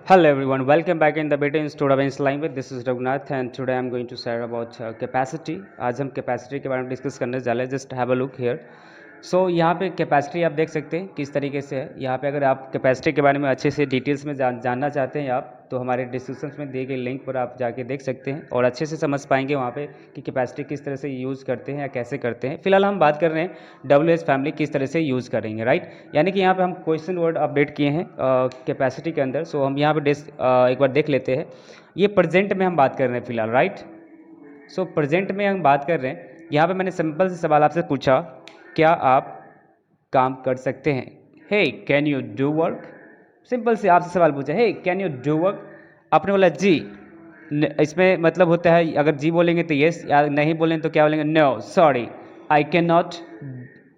Hello everyone, welcome back in the beta in Students language. This is Raghunath and today I'm going to share about capacity. आज हम capacity के बारे में discuss करने जा रहे हैं. Just have a look here. सो यहाँ पे कैपेसिटी आप देख सकते हैं किस तरीके से है. यहाँ पे अगर आप कैपेसिटी के बारे में अच्छे से डिटेल्स में जानना चाहते हैं आप, तो हमारे डिस्क्रिप्शन में दिए गए लिंक पर आप जाके देख सकते हैं और अच्छे से समझ पाएंगे वहाँ पे कि कैपेसिटी किस तरह से यूज़ करते हैं या कैसे करते हैं. फिलहाल हम बात कर रहे हैं WH फैमिली किस तरह से यूज़ करेंगे, राइट. यानी कि यहाँ पे हम क्वेश्चन वर्ड अपडेट किए हैं कैपेसिटी के अंदर. सो हम यहाँ पे एक बार देख लेते हैं. ये प्रेजेंट में हम बात कर रहे हैं फिलहाल, राइट. सो प्रेजेंट में हम बात कर रहे हैं. यहाँ पे मैंने सिंपल से सवाल आपसे पूछा, क्या आप काम कर सकते हैं. Hey can you do work. Simple से आपसे सवाल पूछा, hey can you do work. आपने बोला जी. इसमें मतलब होता है अगर जी बोलेंगे तो यस, या नहीं बोलेंगे तो क्या बोलेंगे, no sorry I can not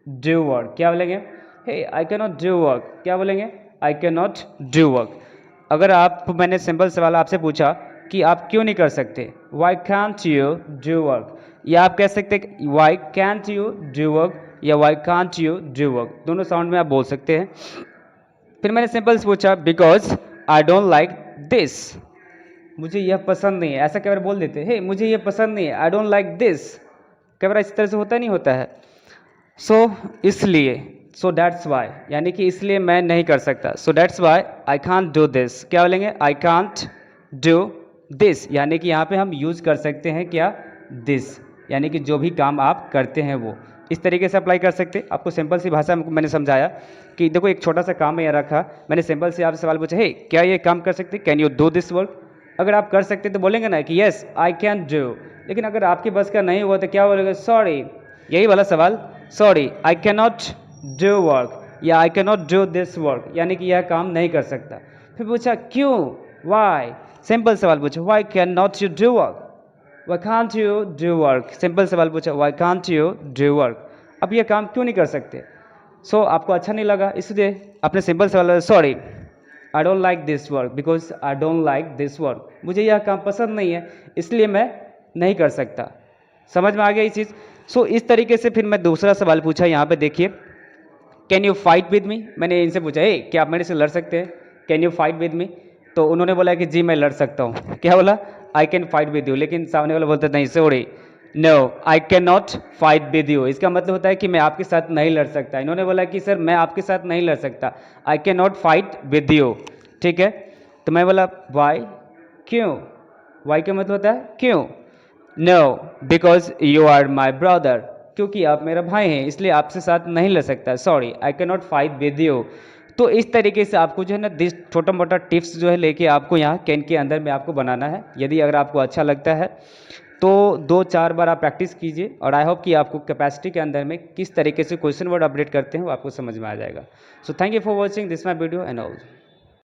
do work. क्या बोलेंगे, hey I can not do work. क्या बोलेंगे, I can not do work. अगर आप, मैंने सिंपल सवाल आपसे पूछा कि आप क्यों नहीं कर सकते, why can't you do work. या आप कह सकते हैं why can't you do work या why can't you do work. दोनों साउंड में आप बोल सकते हैं. फिर मैंने सिंपल से पूछा because I don't like this. मुझे यह पसंद नहीं है. ऐसा कई बार बोल देते हैं, हे मुझे यह पसंद नहीं है, आई डोंट लाइक दिस. कई बार इस तरह से होता नहीं होता है. सो इसलिए, सो दैट्स वाई, यानी कि इसलिए मैं नहीं कर सकता. So that's why I can't do this. क्या बोलेंगे, आई कांट डू दिस. यानी कि यहाँ पे हम यूज कर सकते हैं क्या, दिस. यानी कि जो भी काम आप करते हैं वो इस तरीके से अप्लाई कर सकते हैं. आपको सिंपल सी भाषा में मैंने समझाया कि देखो एक छोटा सा काम यहाँ रखा. मैंने सिंपल से आपसे सवाल पूछा, हे क्या ये काम कर सकते, can you do this work. अगर आप कर सकते तो बोलेंगे ना कि यस आई कैन डू. लेकिन अगर आपके बस का नहीं हुआ तो क्या बोलेंगे, सॉरी. यही वाला सवाल, sorry I can not do work या I can not do this work, यानी कि यह काम नहीं कर सकता. फिर पूछा क्यों, वाई. सिंपल सवाल पूछा, why can not you do work, why can't you do work. Simple सवाल पूछा, why can't you do work. अब ये काम क्यों नहीं कर सकते. सो आपको अच्छा नहीं लगा इसलिए आपने सिंपल सवाल, sorry I don't like this work because I don't like this work. मुझे यह काम पसंद नहीं है इसलिए मैं नहीं कर सकता. समझ में आ गया ये चीज़. सो इस तरीके से फिर मैं दूसरा सवाल पूछा. यहाँ पे देखिए, can you fight with me. मैंने इनसे पूछा, हे क्या आप मेरे से लड़ सकते हैं, can you fight with me. तो उन्होंने बोला कि जी मैं लड़ सकता हूँ. क्या बोला, I can fight with you. लेकिन सामने वाला बोलता नहीं, sorry no I can not fight with you. इसका मतलब होता है कि मैं आपके साथ नहीं लड़ सकता. इन्होंने बोला कि सर मैं आपके साथ नहीं लड़ सकता, आई can not fight with you. ठीक है. तो मैं बोला वाई, क्यों. वाई का मतलब होता है क्यों. No because you are my brother. क्योंकि आप मेरा भाई हैं इसलिए आपसे साथ नहीं लड़ सकता. Sorry I can not fight with you. तो इस तरीके से आपको जो है ना दिस छोटा मोटा टिप्स जो है लेके आपको यहाँ कैन के अंदर में आपको बनाना है. यदि अगर आपको अच्छा लगता है तो 2-4 बार आप प्रैक्टिस कीजिए और आई होप कि आपको कैपेसिटी के अंदर में किस तरीके से क्वेश्चन वर्ड अपडेट करते हैं वो आपको समझ में आ जाएगा. So thank you for watching this my video and all.